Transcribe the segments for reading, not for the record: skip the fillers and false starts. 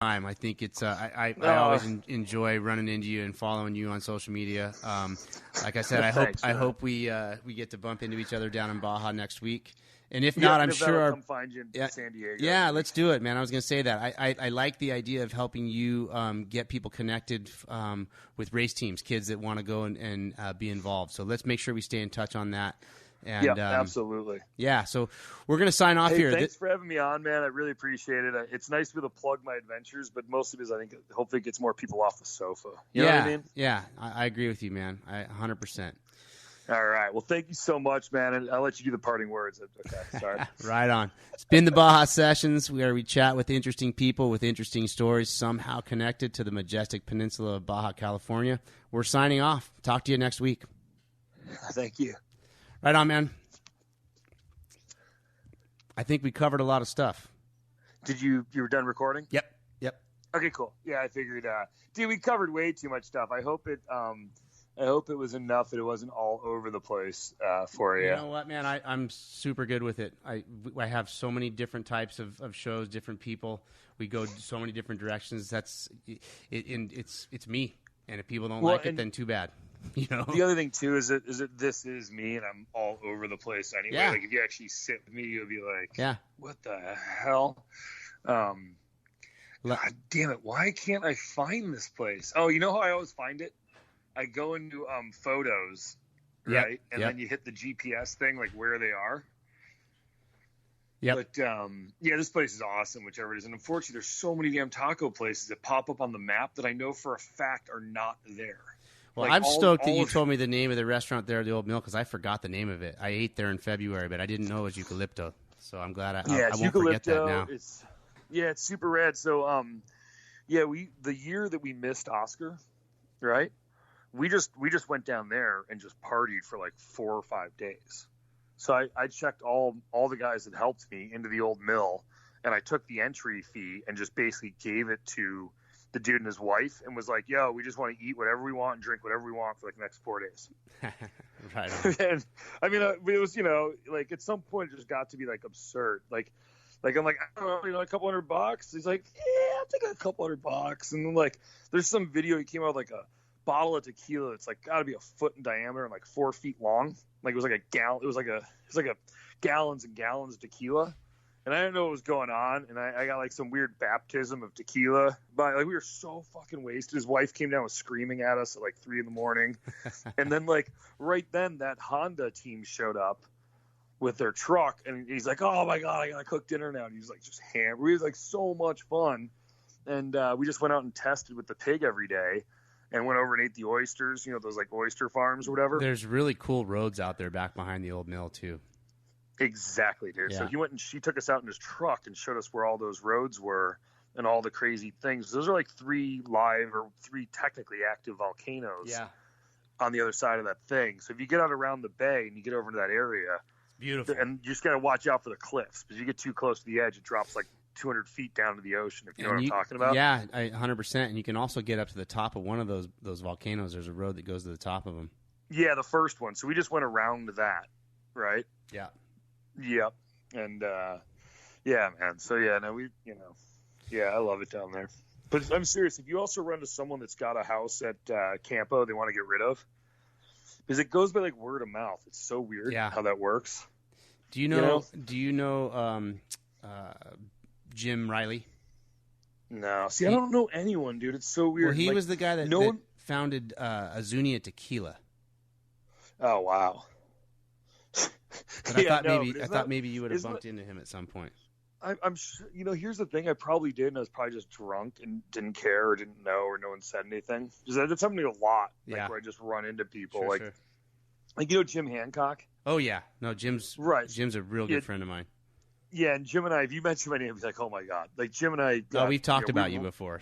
time. I think it's I always enjoy running into you and following you on social media. Like I said, I hope we get to bump into each other down in Baja next week. And if not, I'm sure I'll come find you in San Diego. Yeah, let's do it, man. I was going to say that. I like the idea of helping you get people connected with race teams, kids that want to go and be involved. So let's make sure we stay in touch on that. And, absolutely. Yeah, so we're going to sign off here. Thanks for having me on, man. I really appreciate it. It's nice to be able to plug my adventures, but mostly because I think hopefully it gets more people off the sofa. You know what I mean? Yeah, I agree with you, man. 100%. All right. Well, thank you so much, man. And I'll let you do the parting words. Okay, sorry. Right on. It's been the Baja Sessions, where we chat with interesting people with interesting stories somehow connected to the majestic peninsula of Baja California. We're signing off. Talk to you next week. Thank you. Right on, man. I think we covered a lot of stuff. Did you were done recording? Yep. Okay, cool. Yeah, I figured. Dude, we covered way too much stuff. I hope it was enough that it wasn't all over the place for you. You know what, man? I'm super good with it. I have so many different types of shows, different people. We go so many different directions. That's it. It's me. And if people don't like it, then too bad. You know. The other thing too is that this is me, and I'm all over the place anyway. Yeah. Like if you actually sit with me, you'll be like, yeah, what the hell? God damn it! Why can't I find this place? Oh, you know how I always find it? I go into photos, right? And then you hit the GPS thing, like where they are. Yeah. But this place is awesome, whichever it is. And unfortunately, there's so many damn taco places that pop up on the map that I know for a fact are not there. Well, like I'm stoked that you told me the name of the restaurant there, the Old Mill, because I forgot the name of it. I ate there in February, but I didn't know it was Eucalypto. So I'm glad I won't forget that now. It's super rad. So, the year that we missed Oscar, right? We just went down there and just partied for like 4 or 5 days. So I checked all the guys that helped me into the Old Mill, and I took the entry fee and just basically gave it to the dude and his wife and was like, yo, we just want to eat whatever we want and drink whatever we want for like the next 4 days. Right. And I mean, it was, like at some point it just got to be like absurd. Like I'm like, I don't know, a couple $100. He's like, yeah, I'll take a couple $100. And then like, there's some video he came out with like a bottle of tequila. It's like gotta be a foot in diameter and like 4 feet long. Like it was like a gallon. It was like a gallons and gallons of tequila. And I didn't know what was going on, and I got like some weird baptism of tequila. But like we were so fucking wasted. His wife came down and was screaming at us at like 3 a.m. And then like right then that Honda team showed up with their truck, and he's like, "Oh my god, I gotta cook dinner now." And he's like just hammered. We was like so much fun, and we just went out and tested with the pig every day, and went over and ate the oysters. Those like oyster farms or whatever. There's really cool roads out there back behind the Old Mill too. Exactly, dude. Yeah. So he went and she took us out in his truck and showed us where all those roads were and all the crazy things. Those are like 3 technically active volcanoes on the other side of that thing. So if you get out around the bay and you get over into that area, it's beautiful. And you just got to watch out for the cliffs because you get too close to the edge, it drops like 200 feet down to the ocean, if you know what I'm talking about. Yeah, 100%. And you can also get up to the top of one of those volcanoes. There's a road that goes to the top of them. Yeah, the first one. So we just went around that, right? Yeah. Yep. And, man. So, I love it down there. But I'm serious. If you also run to someone that's got a house at Campo they want to get rid of, because it goes by like word of mouth. It's so weird how that works. Do you know Jim Riley? No. See, I don't know anyone, dude. It's so weird. Well, he was the guy that founded Azuñia Tequila. Oh, wow. But I thought maybe you would have bumped into him at some point. I'm sure. Here's the thing. I probably did, and I was probably just drunk and didn't care or didn't know or no one said anything. Because that's happened to me a lot. Where I just run into people. Sure. Like Jim Hancock. Oh yeah, no, Jim's right. Jim's a real good friend of mine. Yeah, and Jim and I. If you mention my name, he's like, "Oh my god!" Like Jim and I. We've talked about you before.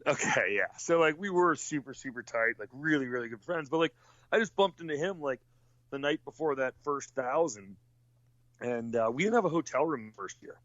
Okay, yeah. So like we were super super tight, like really really good friends. But like I just bumped into him like the night before that first 1,000, and we didn't have a hotel room the first year.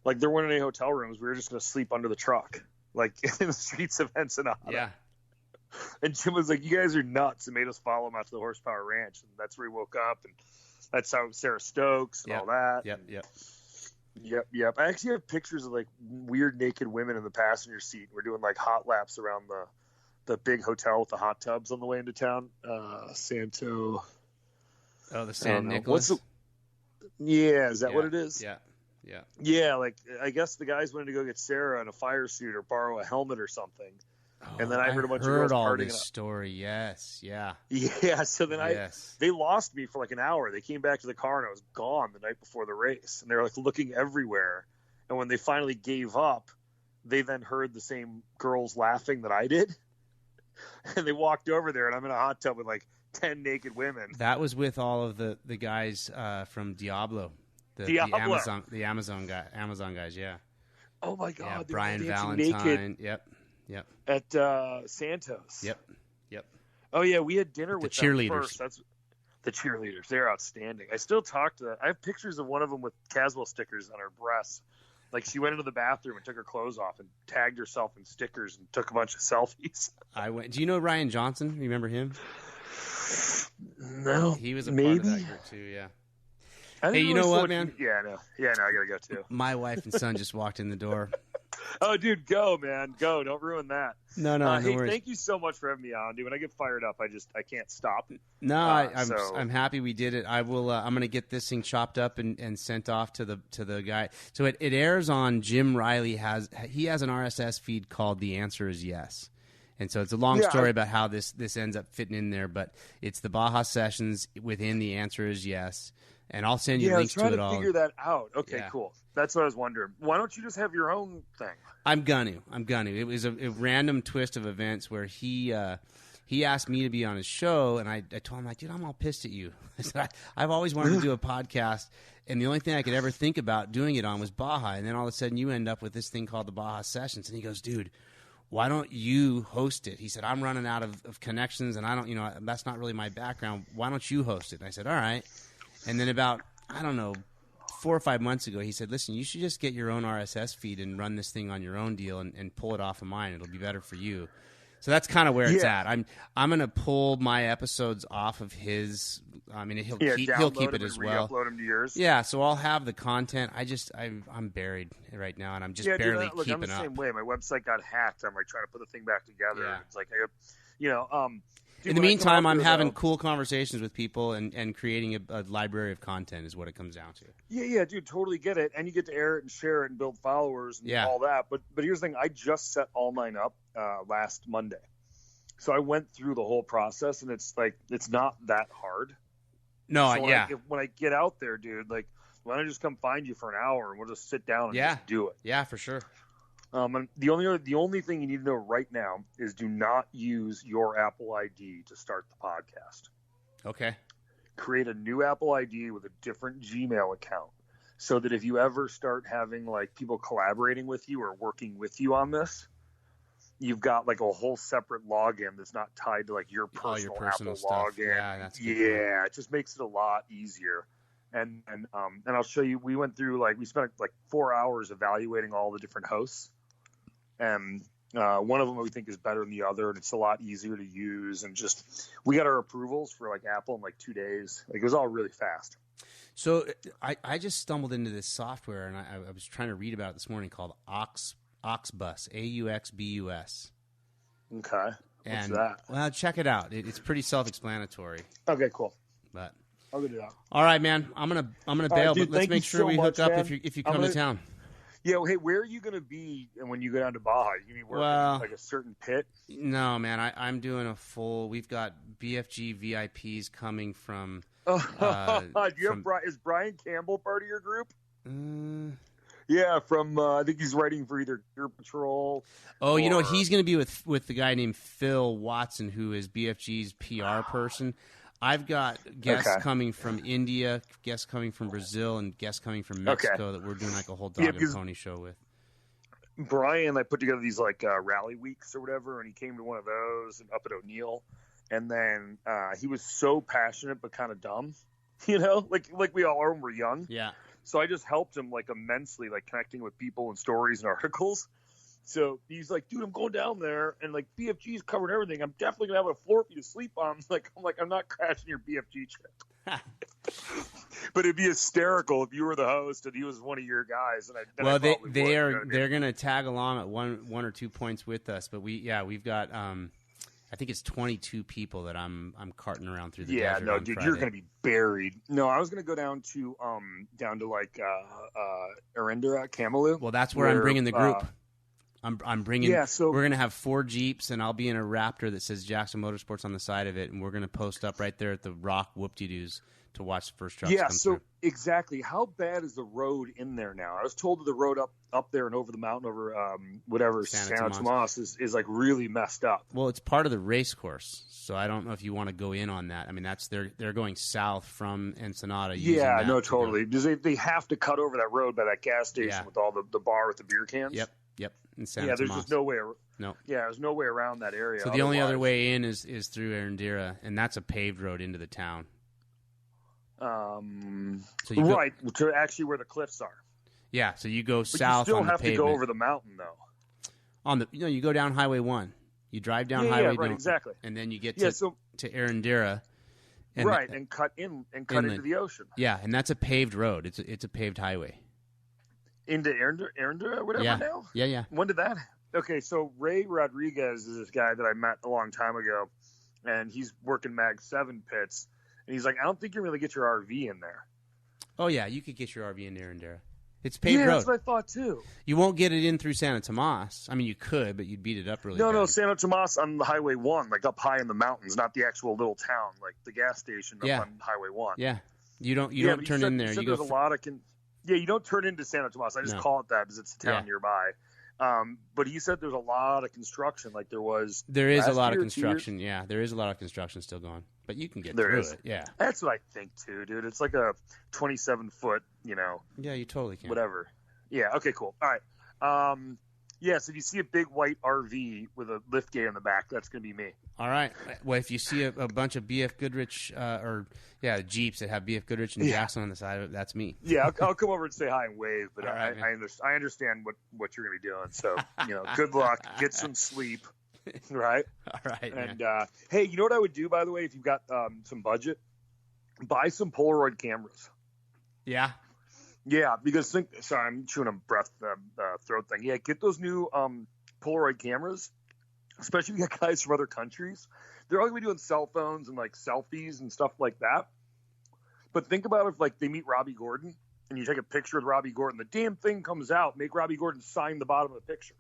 Like there weren't any hotel rooms. We were just going to sleep under the truck, like in the streets of Ensenada. Yeah. And Jim was like, "You guys are nuts," and made us follow him out to the Horsepower Ranch, and that's where he woke up, and that's how Sarah Stokes and all that. Yep. Yep. I actually have pictures of like weird naked women in the passenger seat. We're doing like hot laps around the big hotel with the hot tubs on the way into town. Santo. Oh, the San Nicolas. Yeah, is that what it is? Yeah. Yeah, like I guess the guys went to go get Sarah in a fire suit or borrow a helmet or something. And then I heard a bunch of girls all this story. Yes, yeah. Yeah, so then they lost me for like an hour. They came back to the car and I was gone the night before the race. And they were like looking everywhere. And when they finally gave up, they then heard the same girls laughing that I did. And they walked over there and I'm in a hot tub with like 10 naked women. That was with all of the guys from Diablo. The Amazon guys, yeah. Oh my God. Yeah, Brian Valentine. Naked. Yep. At Santos. Yep. Oh yeah, we had dinner with the cheerleaders. Them first. That's the cheerleaders. They're outstanding. I still talk to them. I have pictures of one of them with Caswell stickers on her breasts. Like she went into the bathroom and took her clothes off and tagged herself in stickers and took a bunch of selfies. Do you know Ryan Johnson? Remember him? No. He was a part of that group too, yeah. Hey, you know what, man? Yeah, no, I gotta go too. My wife and son just walked in the door. Oh, dude, go, man, go! Don't ruin that. No, no worries. Thank you so much for having me on, dude. When I get fired up, I can't stop. No, I'm happy we did it. I will. I'm gonna get this thing chopped up and sent off to the guy. So it airs on Jim Riley has an RSS feed called The Answer Is Yes. And so it's a long story about how this ends up fitting in there, but it's the Baja Sessions within The Answer Is Yes. And I'll send you links to it all. Yeah, I was trying to figure that out. Okay, cool. That's what I was wondering. Why don't you just have your own thing? I'm gonna. It was a random twist of events where he asked me to be on his show, and I told him, like, dude, I'm all pissed at you. I said, I've always wanted to do a podcast, and the only thing I could ever think about doing it on was Baja. And then all of a sudden you end up with this thing called the Baja Sessions. And he goes, dude, why don't you host it? He said, I'm running out of connections, and I don't, that's not really my background. Why don't you host it? And I said, all right. And then about, 4 or 5 months ago, he said, listen, you should just get your own RSS feed and run this thing on your own deal and pull it off of mine. It'll be better for you. So that's kind of where it's at. I'm going to pull my episodes off of his. I mean, he'll keep it as well. Upload them to yours. Yeah, so I'll have the content. I'm buried right now, and I'm just barely keeping up. I'm the same way. My website got hacked. I'm like trying to put the thing back together. Yeah. It's like dude, in the meantime, I'm having cool conversations with people and creating a library of content is what it comes down to. Yeah, dude, totally get it. And you get to air it and share it and build followers and all that. But here's the thing. I just set all mine up last Monday. So I went through the whole process, and it's not that hard. No, so when I get out there, dude, like, why don't I just come find you for an hour and we'll just sit down and just do it? Yeah, for sure. And the only thing you need to know right now is do not use your Apple ID to start the podcast. Okay. Create a new Apple ID with a different Gmail account so that if you ever start having like people collaborating with you or working with you on this, you've got like a whole separate login that's not tied to like your personal Apple stuff. login. Yeah, that's good. Yeah, it just makes it a lot easier. And I'll show you. We went through we spent like 4 hours evaluating all the different hosts. And one of them we think is better than the other, and it's a lot easier to use. And just we got our approvals for like Apple in like 2 days. Like it was all really fast. So I just stumbled into this software, and I was trying to read about it this morning called Auxbus, AUXBUS. Okay, what's that? Well, check it out. It's pretty self-explanatory. Okay, cool. But I'll get it out. All right, man. I'm gonna bail, dude, but let's make sure we hook up if you come to town. Yeah, well, hey, where are you going to be when you go down to Baja? You mean working like a certain pit? No, man, I'm doing a full. We've got BFG VIPs coming from. Is Brian Campbell part of your group? Yeah, from I think he's writing for either Gear Patrol. Oh, he's going to be with the guy named Phil Watson, who is BFG's PR person. I've got guests coming from India, guests coming from Brazil, and guests coming from Mexico that we're doing like a whole dog and pony show with. Brian, I put together these like rally weeks or whatever, and he came to one of those and up at O'Neill, and then he was so passionate but kind of dumb, like we all are when we're young. Yeah. So I just helped him like immensely, like connecting with people and stories and articles. So he's like, dude, I'm going down there, and like BFG's covered everything. I'm definitely gonna have a floor for you to sleep on. I'm like, I'm not crashing your BFG trip. But it'd be hysterical if you were the host and he was one of your guys. And they're gonna tag along at one or 2 points with us. But we've got I think it's 22 people that I'm carting around through the desert. No, dude, Friday. you're gonna be buried. No, I was gonna go down to like Arendera, Camelou. Well, that's where I'm bringing the group. I'm bringing. Yeah, so we're gonna have 4 Jeeps, and I'll be in a Raptor that says Jackson Motorsports on the side of it, and we're gonna post up right there at the Rock Whoop-de-doos to watch the first trucks come through. Exactly. How bad is the road in there now? I was told that the road up there and over the mountain over Santa Tomas is like really messed up. Well, it's part of the race course, so I don't know if you want to go in on that. I mean, that's they're going south from Ensenada. Yeah, no, totally. Because they have to cut over that road by that gas station with all the bar with the beer cans. Yep. In Santa Tomas. There's just no way. No. Yeah, there's no way around that area. So the only other way in is through Arendera, and that's a paved road into the town. Right, to actually where the cliffs are. Yeah, so you go south. You still on the have pavement. to go over the mountain though. You go down Highway 1. You drive down Highway 1, exactly. And then you get to Arendera. And cut into the ocean. Yeah, and that's a paved road. It's a paved highway. Into Arendera or whatever now? Yeah. When did that? Okay, so Ray Rodriguez is this guy that I met a long time ago, and he's working Mag 7 pits. And he's like, I don't think you're going to get your RV in there. Oh, yeah, you could get your RV in Arendera. It's paved road. Yeah, that's what I thought, too. You won't get it in through Santa Tomas. I mean, you could, but you'd beat it up really bad. No, Santa Tomas on the Highway 1, like up high in the mountains, not the actual little town, like the gas station up on Highway 1. Yeah, you don't turn in there. You go. There's a lot of you don't turn into Santa Tomas. I just call it that because it's a town nearby. But he said there's a lot of construction, like there was. There is a lot of construction. Yeah, there is a lot of construction still going, but you can get through it. Yeah, that's what I think too, dude. It's like a 27-foot, Yeah, you totally can. Whatever. Yeah. Okay. Cool. All right. So if you see a big white RV with a lift gate on the back, that's gonna be me. All right. Well, if you see a bunch of BF Goodrich Jeeps that have BF Goodrich and Jackson on the side of it, that's me. Yeah, I'll come over and say hi and wave, but right, I understand what you're going to be doing. So, good luck. Get some sleep, right? All right. And, hey, you know what I would do, by the way, if you've got some budget? Buy some Polaroid cameras. Yeah? Yeah, because sorry, I'm chewing a throat thing. Yeah, get those new Polaroid cameras. Especially if you got guys from other countries. They're all going to be doing cell phones and, like, selfies and stuff like that. But think about if, like, they meet Robbie Gordon and you take a picture with Robbie Gordon. The damn thing comes out. Make Robbie Gordon sign the bottom of the picture.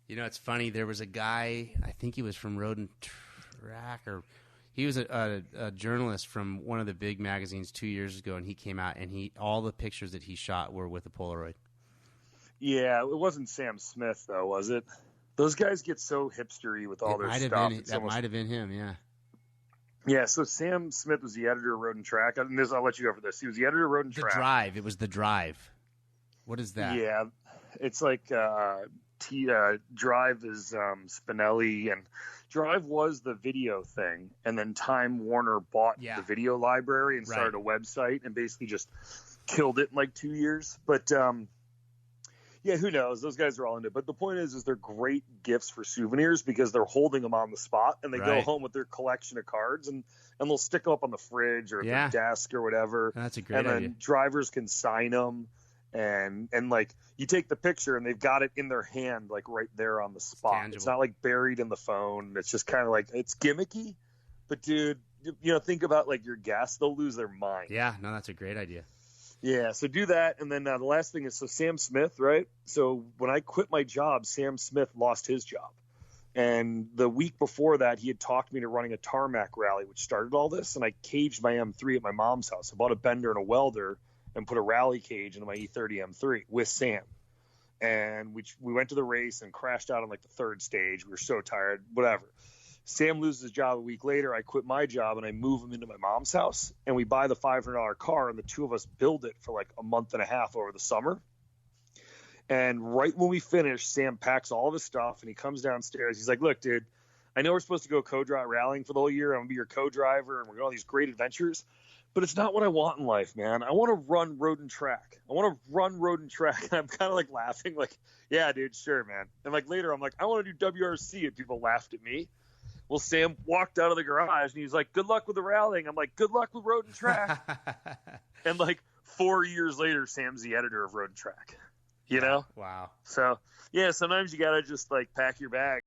It's funny. There was a guy, I think he was from Road and Track, or he was a journalist from one of the big magazines 2 years ago, and he came out, and all the pictures that he shot were with a Polaroid. Yeah, it wasn't Sam Smith, though, was it? Those guys get so hipstery with all their stuff. That might have been him, yeah. Yeah, so Sam Smith was the editor of Road and Track. I'll let you go for this. He was the editor of Road and Track. The Drive. It was The Drive. What is that? Yeah, it's like Drive is Spinelli, and Drive was the video thing, and then Time Warner bought the video library and started a website and basically just killed it in like 2 years. But yeah, who knows? Those guys are all into it. But the point is they're great gifts for souvenirs because they're holding them on the spot, and they go home with their collection of cards, and they'll stick them up on the fridge or their desk or whatever. That's a great idea. And then drivers can sign them, and like you take the picture, and they've got it in their hand, like right there on the spot. It's not like buried in the phone. It's just kind of like it's gimmicky. But dude, think about like your guests; they'll lose their mind. Yeah, no, that's a great idea. Yeah, so do that, and then the last thing is, so Sam Smith, right? So when I quit my job, Sam Smith lost his job. And the week before that, he had talked me to running a tarmac rally, which started all this, and I caged my M3 at my mom's house. I bought a bender and a welder and put a rally cage into my E30 M3 with Sam. And we went to the race and crashed out on like the third stage. We were so tired, whatever. Sam loses his job a week later. I quit my job and I move him into my mom's house, and we buy the $500 car, and the two of us build it for like a month and a half over the summer. And right when we finish, Sam packs all of his stuff and he comes downstairs. He's like, look, dude, I know we're supposed to go co-drive rallying for the whole year. I'm going to be your co-driver and we're going on these great adventures, but it's not what I want in life, man. I want to run Road and Track. And I'm kind of like laughing like, yeah, dude, sure, man. And like later I'm like, I want to do WRC, and people laughed at me. Well, Sam walked out of the garage and he was like, "Good luck with the rallying." I'm like, "Good luck with Road and Track." And like 4 years later, Sam's the editor of Road and Track. You know? Wow. So yeah, sometimes you gotta just like pack your bag.